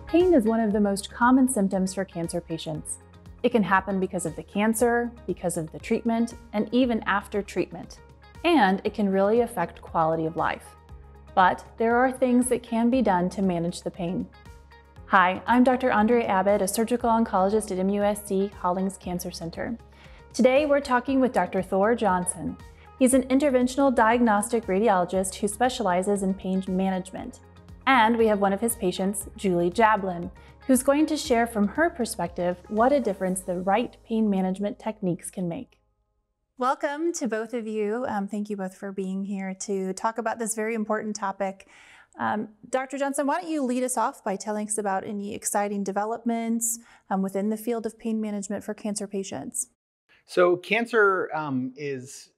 Pain is one of the most common symptoms for cancer patients. It can happen because of the cancer, because of the treatment, and even after treatment. And it can really affect quality of life. But there are things that can be done to manage the pain. Hi, I'm Dr. Andrea Abbott, a surgical oncologist at MUSC Hollings Cancer Center. Today we're talking with Dr. Thor Johnson. He's an interventional diagnostic radiologist who specializes in pain management. And we have one of his patients, Julie Jablin, who's going to share from her perspective what a difference the right pain management techniques can make. Welcome to both of you. Thank you both for being here to talk about this very important topic. Dr. Johnson, why don't you lead us off by telling us about any exciting developments within the field of pain management for cancer patients? So cancer is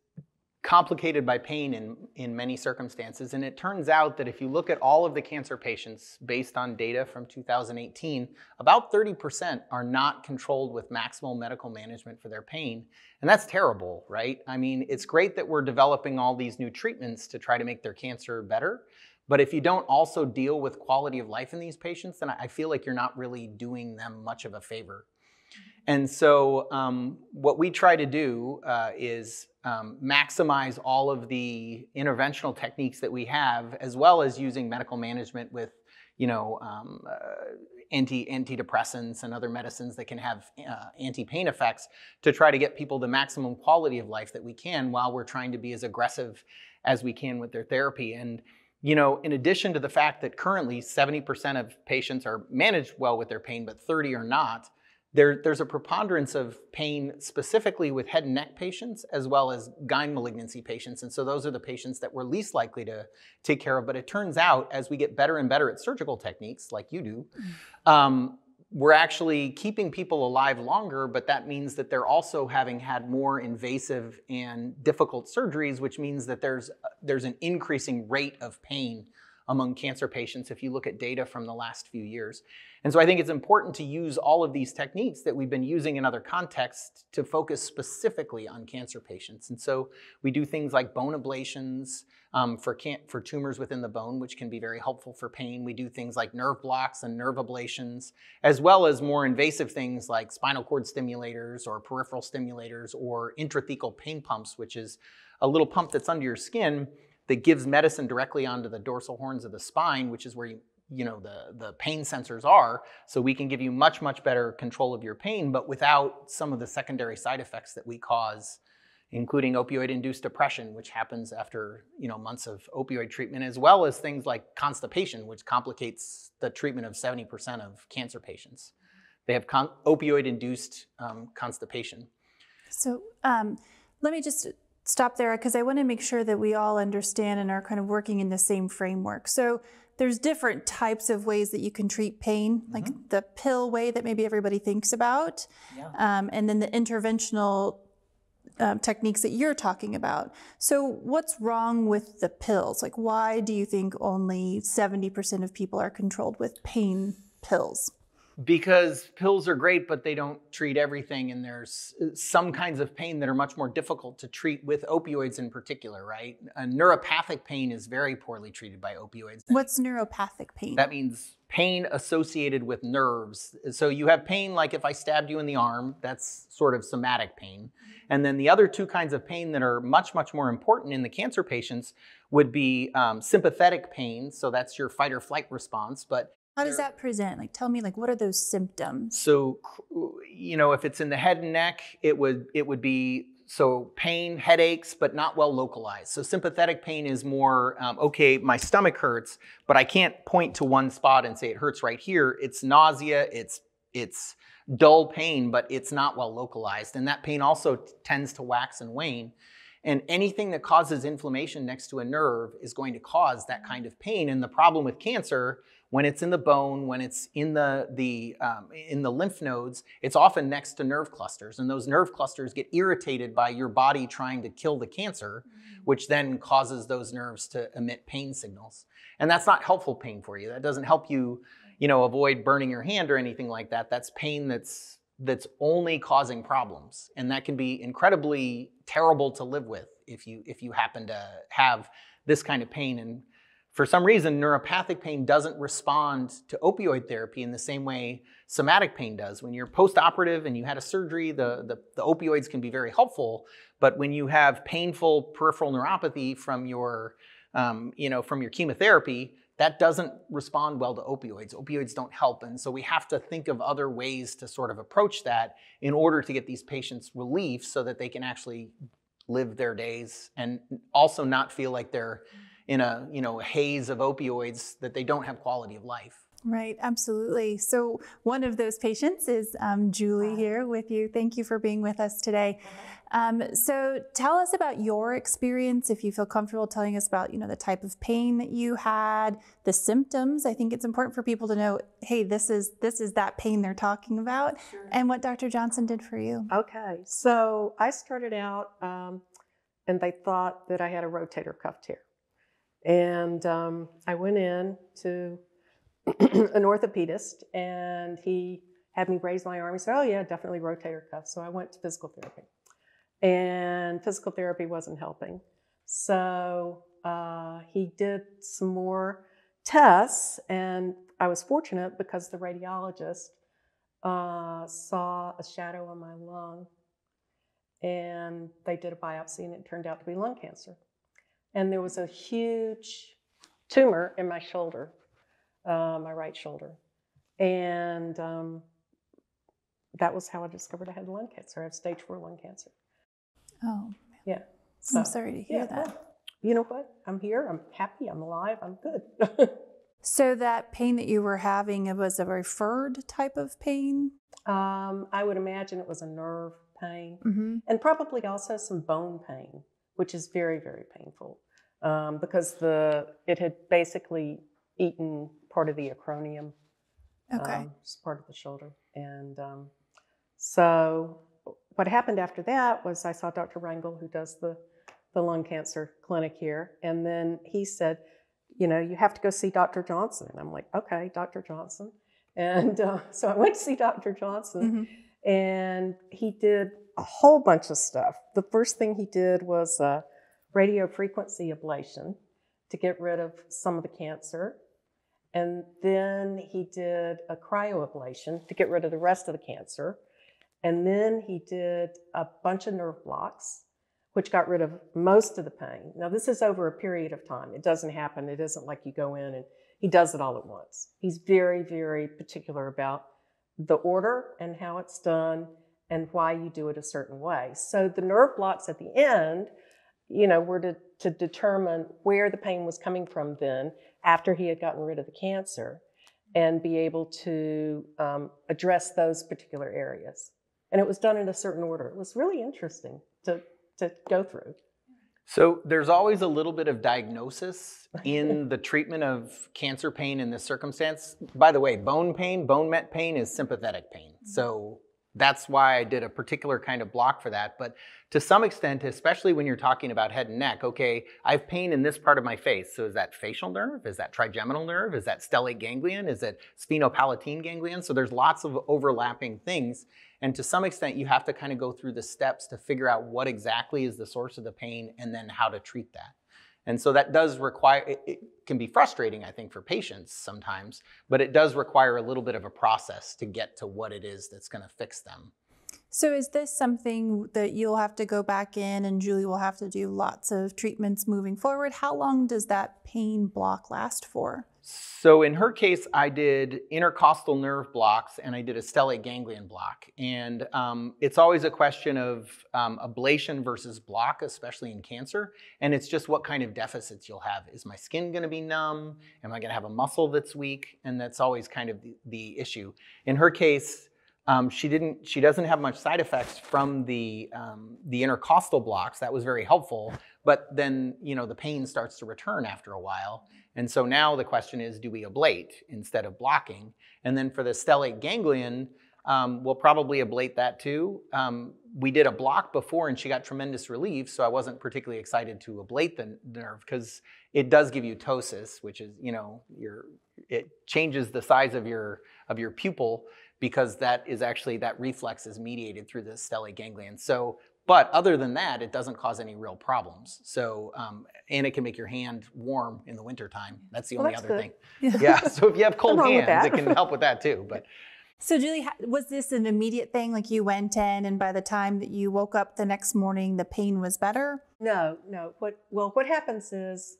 complicated by pain in many circumstances. And it turns out that if you look at all of the cancer patients based on data from 2018, about 30% are not controlled with maximal medical management for their pain. And that's terrible, right? I mean, it's great that we're developing all these new treatments to try to make their cancer better. But if you don't also deal with quality of life in these patients, then I feel like you're not really doing them much of a favor. And so what we try to do is maximize all of the interventional techniques that we have, as well as using medical management with, antidepressants and other medicines that can have anti-pain effects to try to get people the maximum quality of life that we can while we're trying to be as aggressive as we can with their therapy. And in addition to the fact that currently 70% of patients are managed well with their pain, but 30 are not, there's a preponderance of pain specifically with head and neck patients as well as gyn malignancy patients. And so those are the patients that we're least likely to take care of. But it turns out as we get better and better at surgical techniques like you do, we're actually keeping people alive longer, but that means that they're also having had more invasive and difficult surgeries, which means that there's an increasing rate of pain among cancer patients if you look at data from the last few years. And so I think it's important to use all of these techniques that we've been using in other contexts to focus specifically on cancer patients. And so we do things like bone ablations for tumors within the bone, which can be very helpful for pain. We do things like nerve blocks and nerve ablations, as well as more invasive things like spinal cord stimulators or peripheral stimulators or intrathecal pain pumps, which is a little pump that's under your skin that gives medicine directly onto the dorsal horns of the spine, which is where the pain sensors are, so we can give you much, much better control of your pain, but without some of the secondary side effects that we cause, including opioid-induced depression, which happens after months of opioid treatment, as well as things like constipation, which complicates the treatment of 70% of cancer patients. They have opioid-induced constipation. So let me just stop there because I want to make sure that we all understand and are kind of working in the same framework. So there's different types of ways that you can treat pain, like the pill way that maybe everybody thinks about, and then the interventional techniques that you're talking about. So what's wrong with the pills? Like, why do you think only 70% of people are controlled with pain pills? Because pills are great, but they don't treat everything. And there's some kinds of pain that are much more difficult to treat with opioids in particular, right? Neuropathic pain is very poorly treated by opioids. What's neuropathic pain? That means pain associated with nerves. So you have pain like if I stabbed you in the arm, that's sort of somatic pain. And then the other two kinds of pain that are much, much more important in the cancer patients would be sympathetic pain. So that's your fight or flight response. But how does that present? Like, tell me, what are those symptoms? So, if it's in the head and neck, it would be pain, headaches, but not well localized. So sympathetic pain is more, okay, my stomach hurts, but I can't point to one spot and say it hurts right here. It's nausea, it's dull pain, but it's not well localized. And that pain also tends to wax and wane. And anything that causes inflammation next to a nerve is going to cause that kind of pain. And the problem with cancer, when it's in the bone, when it's in the lymph nodes, it's often next to nerve clusters. And those nerve clusters get irritated by your body trying to kill the cancer, which then causes those nerves to emit pain signals. And that's not helpful pain for you. That doesn't help you, avoid burning your hand or anything like that. That's pain that's only causing problems. And that can be incredibly terrible to live with if you happen to have this kind of pain. And for some reason, neuropathic pain doesn't respond to opioid therapy in the same way somatic pain does. When you're post-operative and you had a surgery, the opioids can be very helpful. But when you have painful peripheral neuropathy from your, from your chemotherapy, that doesn't respond well to opioids. Opioids don't help. And so we have to think of other ways to sort of approach that in order to get these patients relief so that they can actually live their days and also not feel like they're in a haze of opioids, that they don't have quality of life. Right, absolutely. So one of those patients is Julie here with you. Thank you for being with us today. So tell us about your experience, if you feel comfortable telling us about, the type of pain that you had, the symptoms. I think it's important for people to know, hey, this is that pain they're talking about, sure, and what Dr. Johnson did for you. Okay, so I started out and they thought that I had a rotator cuff tear. And I went in to an orthopedist, and he had me raise my arm. He said, oh yeah, definitely rotator cuff. So I went to physical therapy, and physical therapy wasn't helping. So he did some more tests, and I was fortunate because the radiologist saw a shadow on my lung, and they did a biopsy, and it turned out to be lung cancer. And there was a huge tumor in my shoulder, my right shoulder. And that was how I discovered I had lung cancer. I have stage 4 lung cancer. Oh, yeah. So, I'm sorry to hear that. Well, you know what? I'm here. I'm happy. I'm alive. I'm good. So that pain that you were having, it was a referred type of pain? I would imagine it was a nerve pain, Mm-hmm. and probably also some bone pain, which is very, very painful because it had basically eaten part of the acromion, Okay. just part of the shoulder. And so what happened after that was I saw Dr. Rangel, who does the lung cancer clinic here, and then he said, you have to go see Dr. Johnson. And I'm like, okay, Dr. Johnson. And so I went to see Dr. Johnson, mm-hmm. and he did a whole bunch of stuff. The first thing he did was a radiofrequency ablation to get rid of some of the cancer. And then he did a cryoablation to get rid of the rest of the cancer. And then he did a bunch of nerve blocks, which got rid of most of the pain. Now, this is over a period of time. It doesn't happen. It isn't like you go in and he does it all at once. He's very, very particular about the order and how it's done and why you do it a certain way. So the nerve blocks at the end, were to determine where the pain was coming from then after he had gotten rid of the cancer and be able to address those particular areas. And it was done in a certain order. It was really interesting to go through. So there's always a little bit of diagnosis in the treatment of cancer pain in this circumstance. By the way, bone met pain is sympathetic pain. So that's why I did a particular kind of block for that. But to some extent, especially when you're talking about head and neck, okay, I have pain in this part of my face. So is that facial nerve? Is that trigeminal nerve? Is that stellate ganglion? Is it sphenopalatine ganglion? So there's lots of overlapping things. And to some extent, you have to kind of go through the steps to figure out what exactly is the source of the pain and then how to treat that. And so that does require, it can be frustrating, I think, for patients sometimes, but it does require a little bit of a process to get to what it is that's going to fix them. So is this something that you'll have to go back in and Julie will have to do lots of treatments moving forward? How long does that pain block last for? So in her case, I did intercostal nerve blocks and I did a stellate ganglion block. And it's always a question of ablation versus block, especially in cancer. And it's just what kind of deficits you'll have. Is my skin going to be numb? Am I going to have a muscle that's weak? And that's always kind of the issue. In her case, she doesn't have much side effects from the intercostal blocks. That was very helpful. But then, the pain starts to return after a while. And so now the question is, do we ablate instead of blocking? And then for the stellate ganglion, we'll probably ablate that too. We did a block before and she got tremendous relief, so I wasn't particularly excited to ablate the nerve because it does give you ptosis, which is, it changes the size of your pupil because that reflex is mediated through the stellate ganglion. So But other than that, it doesn't cause any real problems. So, and it can make your hand warm in the wintertime. That's the only other thing. Yeah. So if you have cold hands, it can help with that too. But so Julie, was this an immediate thing? Like you went in and by the time that you woke up the next morning, the pain was better? No. What happens is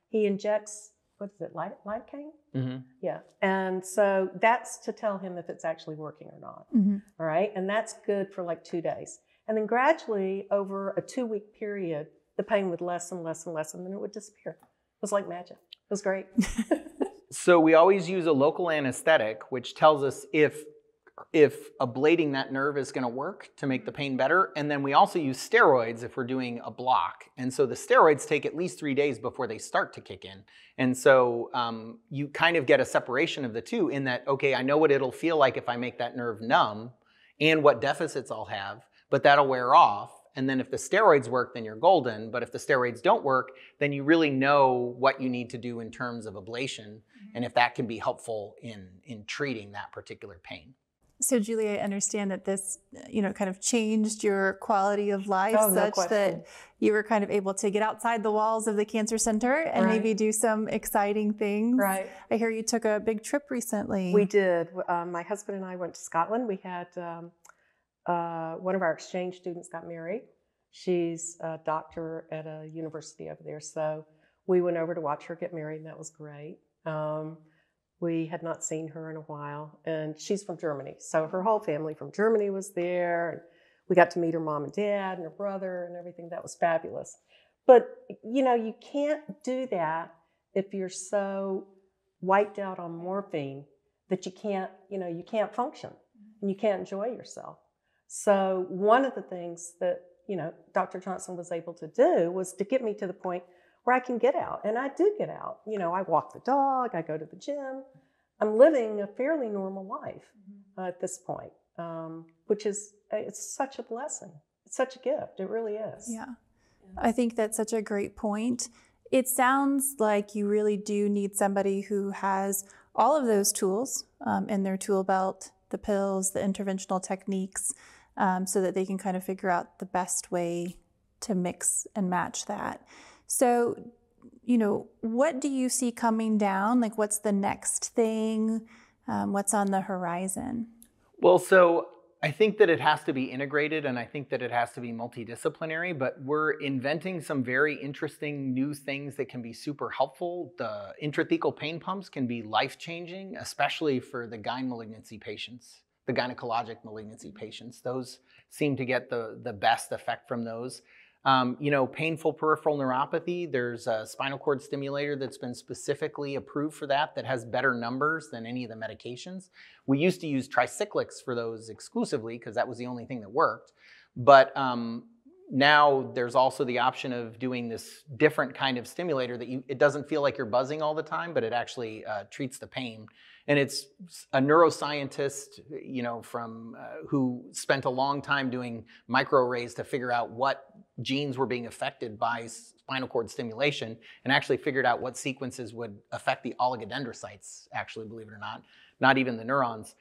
he injects, what is it, lidocaine? Mm-hmm. Yeah. And so that's to tell him if it's actually working or not. Mm-hmm. All right. And that's good for like 2 days. And then gradually over a 2-week period, the pain would lessen and less and less, and then it would disappear. It was like magic. It was great. So we always use a local anesthetic, which tells us if ablating that nerve is going to work to make the pain better. And then we also use steroids if we're doing a block. And so the steroids take at least 3 days before they start to kick in. And so you kind of get a separation of the two in that, okay, I know what it'll feel like if I make that nerve numb and what deficits I'll have, but that'll wear off. And then if the steroids work, then you're golden. But if the steroids don't work, then you really know what you need to do in terms of ablation and if that can be helpful in treating that particular pain. So Julie, I understand that this, kind of changed your quality of life such that you were kind of able to get outside the walls of the cancer center and maybe do some exciting things. Right. I hear you took a big trip recently. We did. My husband and I went to Scotland. We had one of our exchange students got married. She's a doctor at a university over there. So we went over to watch her get married, and that was great. We had not seen her in a while, and she's from Germany. So her whole family from Germany was there, and we got to meet her mom and dad and her brother and everything. That was fabulous. But, you can't do that if you're so wiped out on morphine that you can't function and you can't enjoy yourself. So one of the things that, Dr. Johnson was able to do was to get me to the point where I can get out. And I do get out. I walk the dog, I go to the gym. I'm living a fairly normal life at this point, which is, it's such a blessing. It's such a gift. It really is. Yeah. I think that's such a great point. It sounds like you really do need somebody who has all of those tools in their tool belt, the pills, the interventional techniques, so that they can kind of figure out the best way to mix and match that. So, what do you see coming down? Like, what's the next thing? What's on the horizon? Well, so I think that it has to be integrated, and I think that it has to be multidisciplinary, but we're inventing some very interesting new things that can be super helpful. The intrathecal pain pumps can be life-changing, especially for the gyn malignancy patients, the gynecologic malignancy patients. Those seem to get the best effect from those. Painful peripheral neuropathy, there's a spinal cord stimulator that's been specifically approved for that has better numbers than any of the medications. We used to use tricyclics for those exclusively because that was the only thing that worked. But now there's also the option of doing this different kind of stimulator that it doesn't feel like you're buzzing all the time, but it actually treats the pain. And it's a neuroscientist, from who spent a long time doing microarrays to figure out what genes were being affected by spinal cord stimulation, and actually figured out what sequences would affect the oligodendrocytes, actually, believe it or not even the neurons.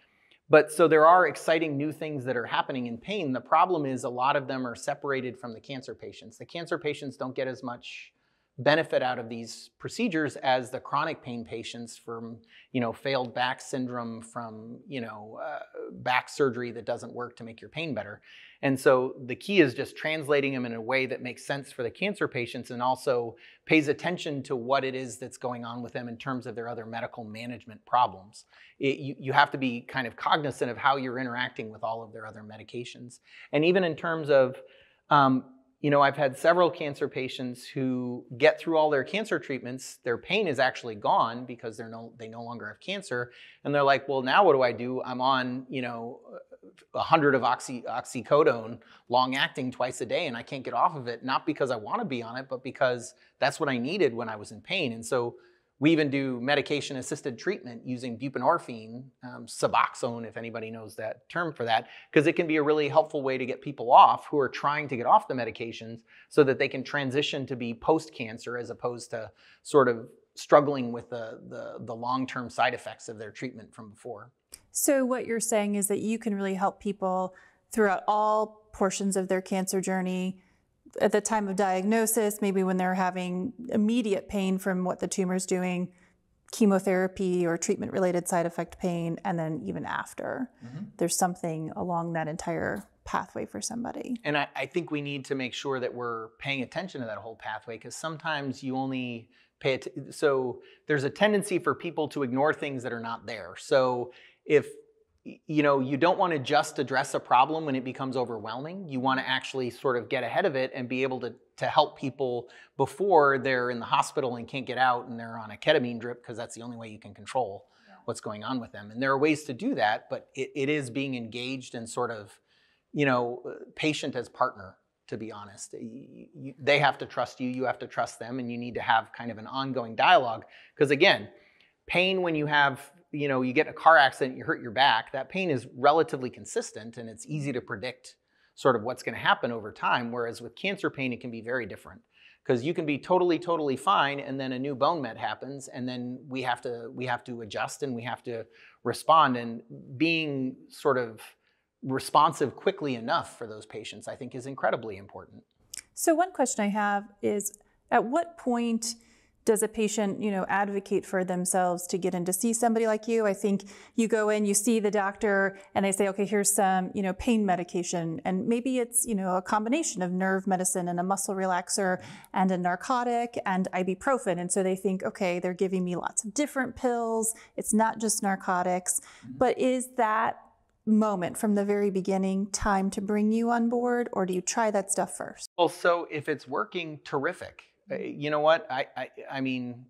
But so there are exciting new things that are happening in pain. The problem is a lot of them are separated from the cancer patients. The cancer patients don't get as much benefit out of these procedures as the chronic pain patients from, failed back syndrome, from, back surgery that doesn't work to make your pain better. And so the key is just translating them in a way that makes sense for the cancer patients and also pays attention to what it is that's going on with them in terms of their other medical management problems. You have to be kind of cognizant of how you're interacting with all of their other medications. And even in terms of, I've had several cancer patients who get through all their cancer treatments, their pain is actually gone because they no longer have cancer. And they're like, well, now what do I do? I'm on, 100 of oxycodone, long acting twice a day, and I can't get off of it, not because I want to be on it, but because that's what I needed when I was in pain. And so we even do medication-assisted treatment using buprenorphine, Suboxone, if anybody knows that term for that, because it can be a really helpful way to get people off who are trying to get off the medications so that they can transition to be post-cancer as opposed to sort of struggling with the long-term side effects of their treatment from before. So what you're saying is that you can really help people throughout all portions of their cancer journey at the time of diagnosis, maybe when they're having immediate pain from what the tumor's doing, chemotherapy or treatment-related side effect pain, and then even after. There's something along that entire pathway for somebody. And I think we need to make sure that we're paying attention to that whole pathway, because sometimes you only pay it. So there's a tendency for people to ignore things that are not there. So if you don't want to just address a problem when it becomes overwhelming. You want to actually sort of get ahead of it and be able to help people before they're in the hospital and can't get out and they're on a ketamine drip, because that's the only way you can control what's going on with them. And there are ways to do that, but it is being engaged and sort of, patient as partner, to be honest. They have to trust you, you have to trust them, and you need to have kind of an ongoing dialogue. Because again, pain when you have you get in a car accident, you hurt your back, that pain is relatively consistent and it's easy to predict sort of what's going to happen over time. Whereas with cancer pain, it can be very different, because you can be totally fine and then a new bone met happens, and then we have to adjust and we have to respond, and being sort of responsive quickly enough for those patients, I think, is incredibly important. So one question I have is, at what point does a patient, advocate for themselves to get in to see somebody like you? I think you go in, you see the doctor, and they say, okay, here's some, pain medication. And maybe it's, a combination of nerve medicine and a muscle relaxer and a narcotic and ibuprofen. And so they think, okay, they're giving me lots of different pills. It's not just narcotics. But is that moment from the very beginning time to bring you on board, or do you try that stuff first? Well, so if it's working, terrific. You know what? I mean,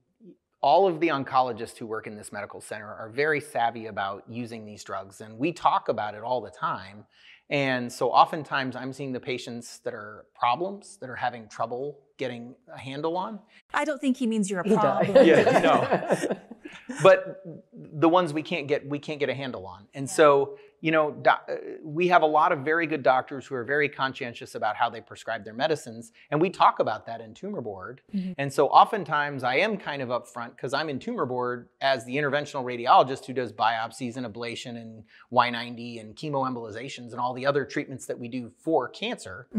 all of the oncologists who work in this medical center are very savvy about using these drugs, and we talk about it all the time. And so oftentimes I'm seeing the patients that are problems, that are having trouble getting a handle on. I don't think he means you're a problem. Yeah, no. But the ones we can't get a handle on. And so, we have a lot of very good doctors who are very conscientious about how they prescribe their medicines. And we talk about that in tumor board. And so oftentimes I am kind of upfront, because I'm in tumor board as the interventional radiologist who does biopsies and ablation and Y90 and chemoembolizations and all the other treatments that we do for cancer.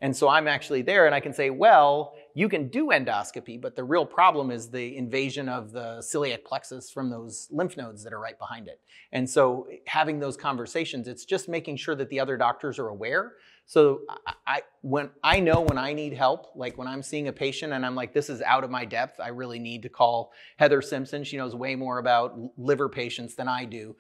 And so I'm actually there, and I can say, well, you can do endoscopy, but the real problem is the invasion of the celiac plexus from those lymph nodes that are right behind it. And so having those conversations, it's just making sure that the other doctors are aware. So when I need help, like when I'm seeing a patient and I'm like, this is out of my depth, I really need to call Heather Simpson. She knows way more about liver patients than I do.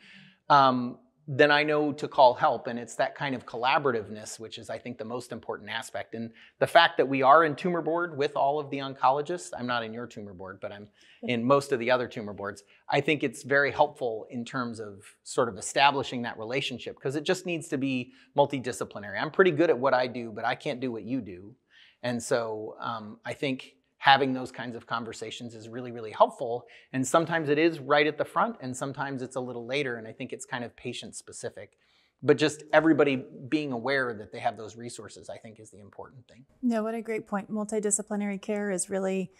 Then I know to call help. And it's that kind of collaborativeness, which is, I think, the most important aspect. And the fact that we are in tumor board with all of the oncologists, I'm not in your tumor board, but I'm in most of the other tumor boards, I think it's very helpful in terms of sort of establishing that relationship, because it just needs to be multidisciplinary. I'm pretty good at what I do, but I can't do what you do. And so I think having those kinds of conversations is really helpful. And sometimes it is right at the front, and sometimes it's a little later. And I think it's kind of patient specific. But just everybody being aware that they have those resources, I think, is the important thing. No, what a great point. Multidisciplinary care is really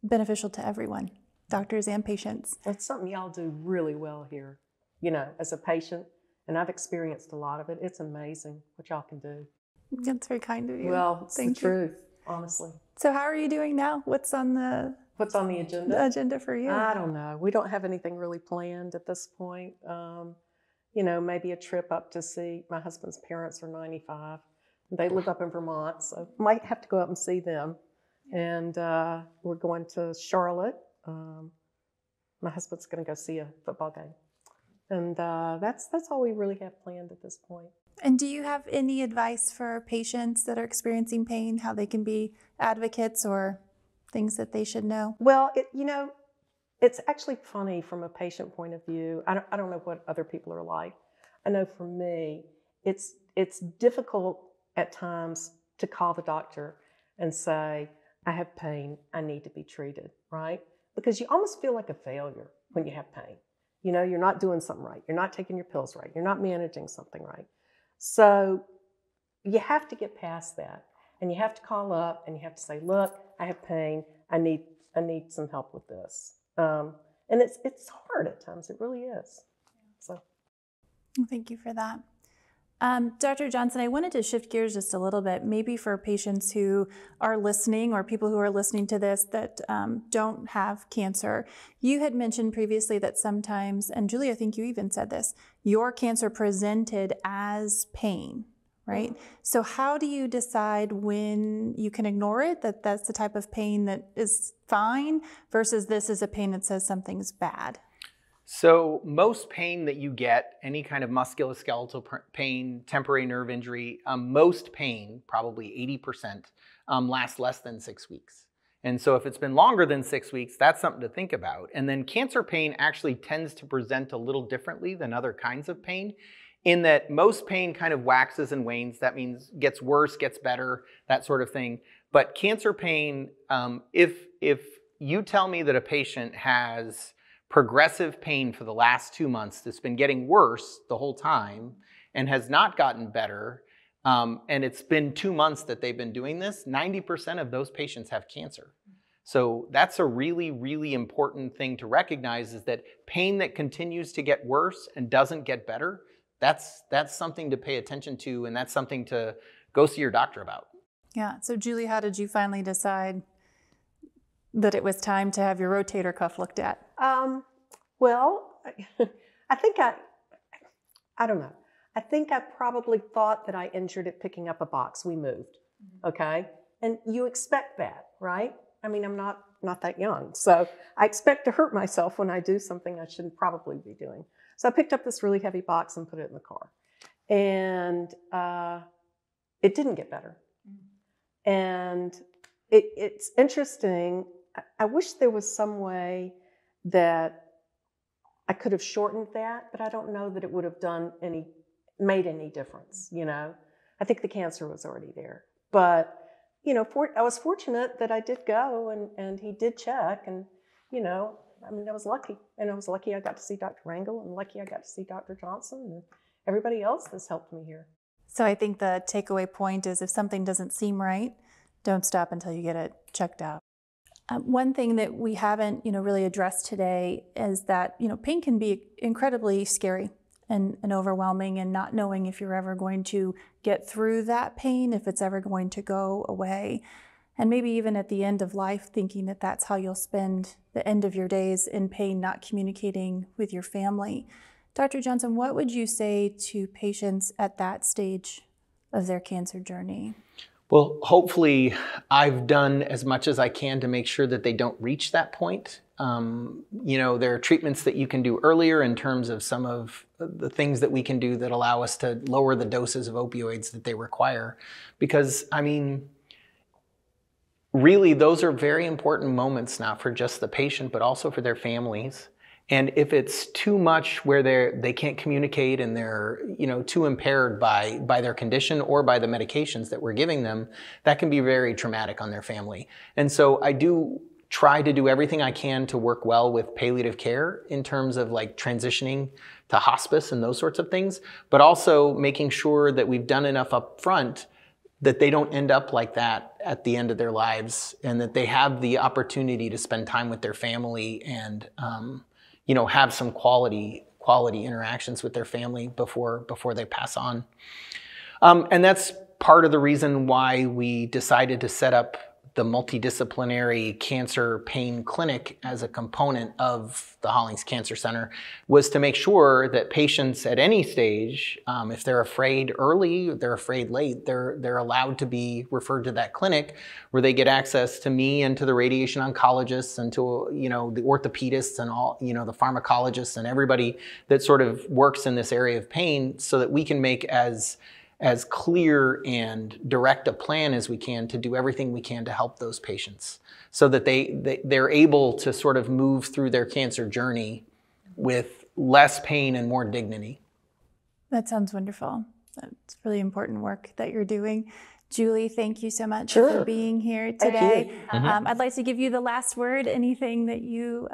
beneficial to everyone, doctors and patients. That's something y'all do really well here, as a patient. And I've experienced a lot of it. It's amazing what y'all can do. That's very kind of you. Well, it's the truth, honestly. So how are you doing now? What's on the agenda? The agenda for you? I don't know. We don't have anything really planned at this point. Maybe a trip up to see my husband's parents are 95. They live up in Vermont, so might have to go up and see them. And we're going to Charlotte. My husband's going to go see a football game. And that's all we really have planned at this point. And do you have any advice for patients that are experiencing pain, how they can be advocates or things that they should know? Well, it's actually funny from a patient point of view. I don't know what other people are like. I know for me, it's difficult at times to call the doctor and say, I have pain, I need to be treated, right? Because you almost feel like a failure when you have pain. You're not doing something right. You're not taking your pills right. You're not managing something right. So you have to get past that, and you have to call up and you have to say, look, I have pain. I need some help with this. And it's hard at times. It really is. So well, thank you for that. Dr. Johnson, I wanted to shift gears just a little bit, maybe for patients who are listening or people who are listening to this that don't have cancer. You had mentioned previously that sometimes, and Julie, I think you even said this, your cancer presented as pain, right? So how do you decide when you can ignore it, that that's the type of pain that is fine, versus this is a pain that says something's bad? So most pain that you get, any kind of musculoskeletal pain, temporary nerve injury, most pain, probably 80%, lasts less than 6 weeks. And so if it's been longer than 6 weeks, that's something to think about. And then cancer pain actually tends to present a little differently than other kinds of pain, in that most pain kind of waxes and wanes. That means gets worse, gets better, that sort of thing. But cancer pain, if you tell me that a patient has progressive pain for the last 2 months that's been getting worse the whole time and has not gotten better, and it's been 2 months that they've been doing this, 90% of those patients have cancer. So that's a really, really important thing to recognize, is that pain that continues to get worse and doesn't get better, that's something to pay attention to, and that's something to go see your doctor about. Yeah. So Julie, how did you finally decide that it was time to have your rotator cuff looked at? Well, I think I don't know. I think I probably thought that I injured it picking up a box. We moved, okay? And you expect that, right? I mean, I'm not that young, so I expect to hurt myself when I do something I shouldn't probably be doing. So I picked up this really heavy box and put it in the car. And it didn't get better. And it's interesting. I wish there was some way that I could have shortened that, but I don't know that it would have made any difference, you know. I think the cancer was already there. But, you know, I was fortunate that I did go and he did check, and, you know, I mean, I was lucky. And I was lucky I got to see Dr. Rangel, and lucky I got to see Dr. Johnson and everybody else that's helped me here. So I think the takeaway point is, if something doesn't seem right, don't stop until you get it checked out. One thing that we haven't, really addressed today is that, pain can be incredibly scary and overwhelming, and not knowing if you're ever going to get through that pain, if it's ever going to go away. And maybe even at the end of life, thinking that that's how you'll spend the end of your days, in pain, not communicating with your family. Dr. Johnson, what would you say to patients at that stage of their cancer journey? Well, hopefully I've done as much as I can to make sure that they don't reach that point. There are treatments that you can do earlier in terms of some of the things that we can do that allow us to lower the doses of opioids that they require. Because, really, those are very important moments, not for just the patient, but also for their families. And if it's too much where they can't communicate and they're too impaired by their condition or by the medications that we're giving them, that can be very traumatic on their family. And so I do try to do everything I can to work well with palliative care in terms of like transitioning to hospice and those sorts of things, but also making sure that we've done enough up front that they don't end up like that at the end of their lives, and that they have the opportunity to spend time with their family and have some quality interactions with their family before they pass on. And that's part of the reason why we decided to set up the Multidisciplinary Cancer Pain Clinic as a component of the Hollings Cancer Center, was to make sure that patients at any stage, if they're afraid early, they're afraid late, they're allowed to be referred to that clinic, where they get access to me and to the radiation oncologists and to the orthopedists and all the pharmacologists and everybody that sort of works in this area of pain, so that we can make as clear and direct a plan as we can to do everything we can to help those patients, so that they're able to sort of move through their cancer journey with less pain and more dignity. That sounds wonderful. That's really important work that you're doing. Julie, thank you so much for being here today. I'd like to give you the last word. Anything that you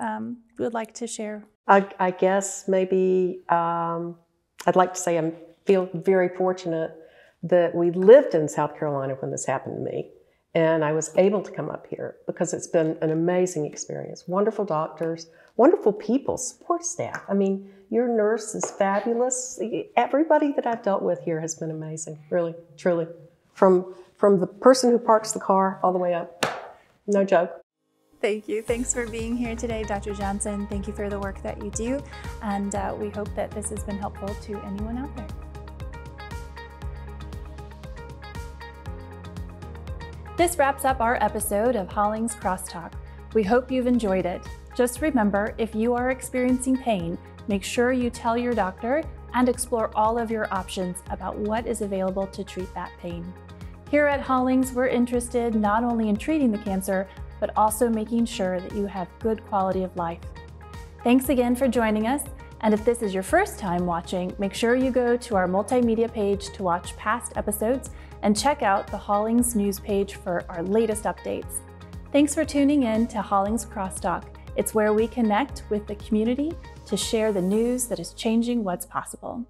would like to share? I guess maybe I'd like to say feel very fortunate that we lived in South Carolina when this happened to me. And I was able to come up here because it's been an amazing experience. Wonderful doctors, wonderful people, support staff. I mean, your nurse is fabulous. Everybody that I've dealt with here has been amazing, really, truly. From the person who parks the car all the way up. No joke. Thank you. Thanks for being here today, Dr. Johnson. Thank you for the work that you do. And we hope that this has been helpful to anyone out there. This wraps up our episode of Hollings Crosstalk. We hope you've enjoyed it. Just remember, if you are experiencing pain, make sure you tell your doctor and explore all of your options about what is available to treat that pain. Here at Hollings, we're interested not only in treating the cancer, but also making sure that you have good quality of life. Thanks again for joining us. And if this is your first time watching, make sure you go to our multimedia page to watch past episodes and check out the Hollings news page for our latest updates. Thanks for tuning in to Hollings Crosstalk. It's where we connect with the community to share the news that is changing what's possible.